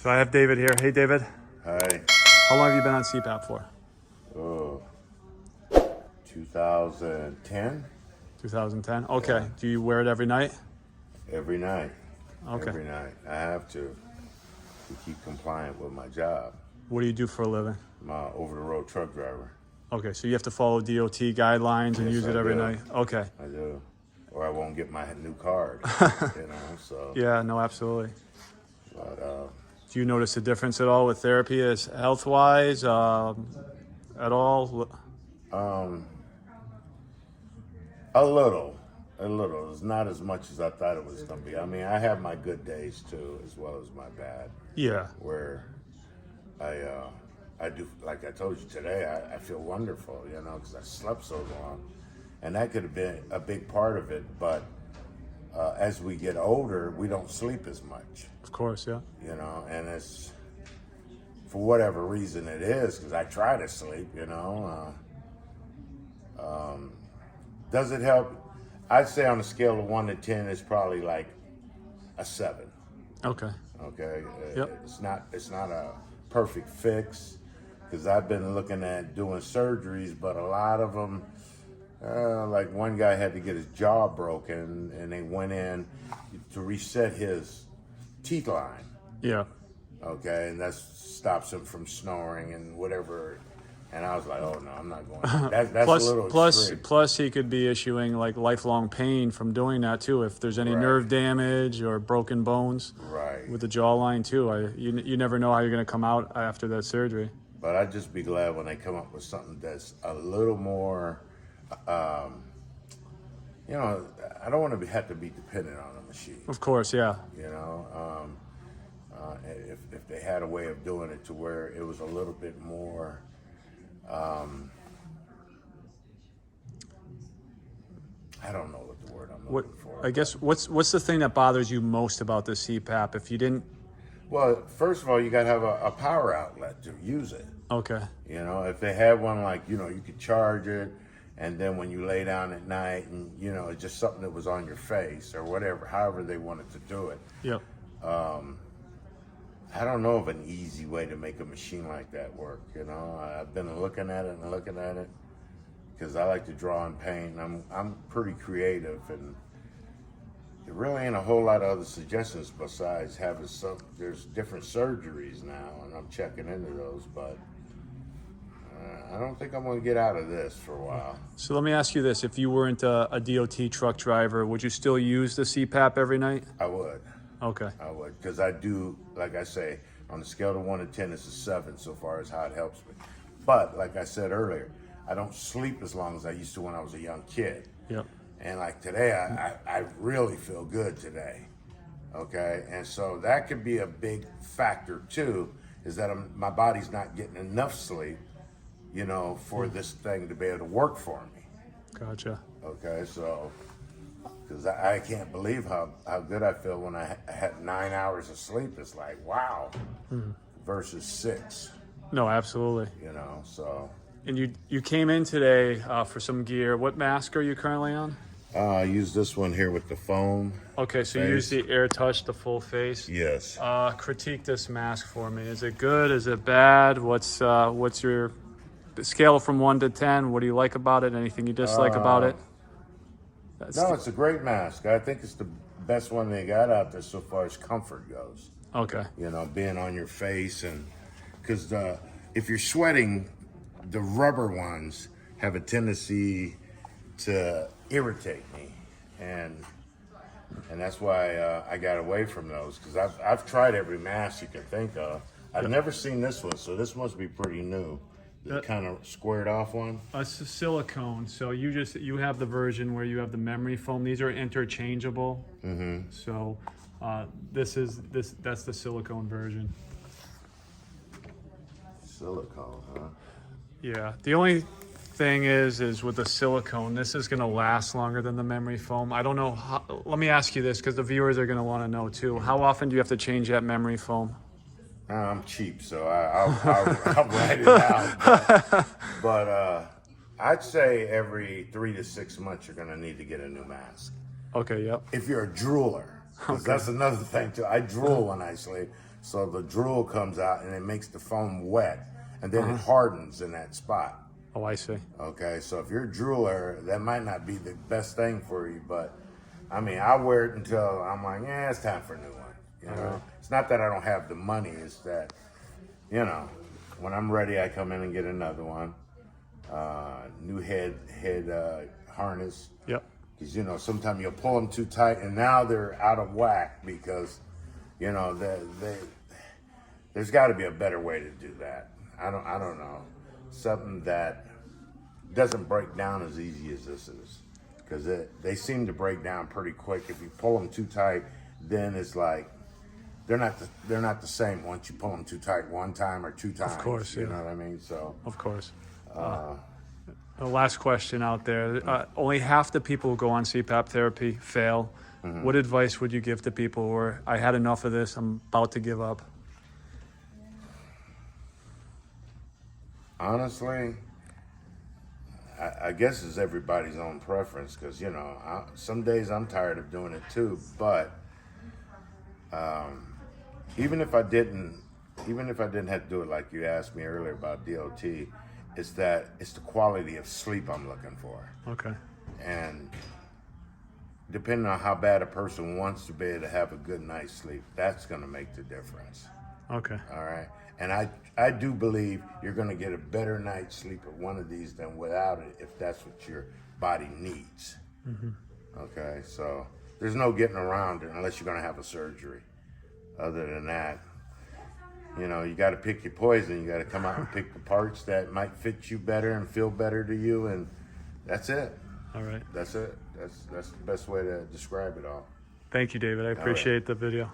So I have David here. Hey, David. Hi. How long have you been on CPAP for? Oh, 2010. 2010. Okay. Yeah. Do you wear it every night? Every night. Okay. Every night. I have to keep compliant with my job. What do you do for a living? I'm an over-the-road truck driver. Okay, so you have to follow DOT guidelines and Yes, use it I every do. night? Okay. I do. Or I won't get my new card, so. Yeah, no, absolutely. But, Do you notice a difference at all with therapy as health-wise at all? a little. It's not as much as I thought it was going to be. I mean, I have my good days, too, as well as my bad. Yeah. Where I do, like I told you today, I feel wonderful, because I slept so long. And that could have been a big part of it, but as we get older, we don't sleep as much. Of course, yeah. And it's, for whatever reason it is, because I try to sleep, does it help? I'd say on a scale of 1 to 10, it's probably like a 7. Okay. Okay. Yep. It's not a perfect fix, because I've been looking at doing surgeries, but a lot of them, like one guy had to get his jaw broken, and they went in to reset his teeth line. Yeah. Okay, and that stops him from snoring and whatever. And I was like, oh no, I'm not going. That's a little extreme. Plus, he could be issuing like lifelong pain from doing that too. If there's any nerve damage or broken bones, right, with the jawline too, you never know how you're going to come out after that surgery. But I'd just be glad when they come up with something that's a little more. I don't want to have to be dependent on a machine. Of course, yeah. If they had a way of doing it to where it was a little bit more. I don't know what the word I'm looking for. I guess what's the thing that bothers you most about the CPAP? If you didn't. Well, first of all, you got to have a power outlet to use it. Okay. If they had one like, you could charge it, and then when you lay down at night and, it's just something that was on your face or whatever, however they wanted to do it. Yep. I don't know of an easy way to make a machine like that work. I've been looking at it because I like to draw and paint. And I'm pretty creative, and there really ain't a whole lot of other suggestions besides having there's different surgeries now, and I'm checking into those, but I don't think I'm going to get out of this for a while. So let me ask you this: if you weren't a DOT truck driver, would you still use the CPAP every night? I would. Okay. I would, because I do, like I say, on a scale of 1 to 10, it's a 7 so far as how it helps me. But like I said earlier, I don't sleep as long as I used to when I was a young kid. Yep. And like today, I really feel good today. Okay, and so that could be a big factor too, is that my body's not getting enough sleep, for this thing to be able to work for me. Gotcha. Okay, so. Because I can't believe how good I feel when I had 9 hours of sleep. It's like, wow, versus 6. No, absolutely. So. And you came in today for some gear. What mask are you currently on? I use this one here with the foam. Okay, so you use the Air Touch, the full face. Yes. Critique this mask for me. Is it good? Is it bad? What's your scale from 1 to 10? What do you like about it? Anything you dislike about it? No, it's a great mask. I think it's the best one they got out there so far as comfort goes. Okay. Being on your face, and because if you're sweating, the rubber ones have a tendency to irritate me, and that's why I got away from those, because I've tried every mask you can think of. I've never seen this one, so this must be pretty new. The kind of squared off one. It's a silicone, so you have the version where you have the memory foam. These are interchangeable. Mm-hmm. So that's the silicone version. Silicone, huh? Yeah. The only thing is with the silicone, this is going to last longer than the memory foam. I don't know. Let me ask you this, because the viewers are going to want to know too. How often do you have to change that memory foam? I'm cheap, so I'll write it out. But I'd say every 3 to 6 months you're going to need to get a new mask. Okay, yep. If you're a drooler, 'Cause that's another thing too. I drool when I sleep, so the drool comes out and it makes the foam wet, and then it hardens in that spot. Oh, I see. Okay, so if you're a drooler, that might not be the best thing for you, but I mean, I wear it until I'm like, yeah, it's time for a new one. You know, it's not that I don't have the money; it's that, you know, when I'm ready, I come in and get another one. New head harness. Yep. Because, you know, sometimes you'll pull them too tight and now they're out of whack because, you know, there's got to be a better way to do that. I don't know. Something that doesn't break down as easy as this is. Because they seem to break down pretty quick. If you pull them too tight, then it's like they're not the same once you pull them too tight one time or two times. Of course, you yeah. know what I mean? So Of course. The last question out there. Only half the people who go on CPAP therapy fail. What advice would you give to people who are, I had enough of this, I'm about to give up? honestly, I guess it's everybody's own preference because, you know, some days I'm tired of doing it too. But even if I didn't have to do it like you asked me earlier about DOT, it's the quality of sleep I'm looking for. Okay. And depending on how bad a person wants to be able to have a good night's sleep, that's going to make the difference. Okay. All right. And I do believe you're going to get a better night's sleep with one of these than without it if that's what your body needs. Okay. So there's no getting around it unless you're going to have a surgery. Other than that, you know, you got to pick your poison. You got to come out and pick the parts that might fit you better and feel better to you. And that's it. All right. That's it. That's the best way to describe it all. Thank you, David. I appreciate the video.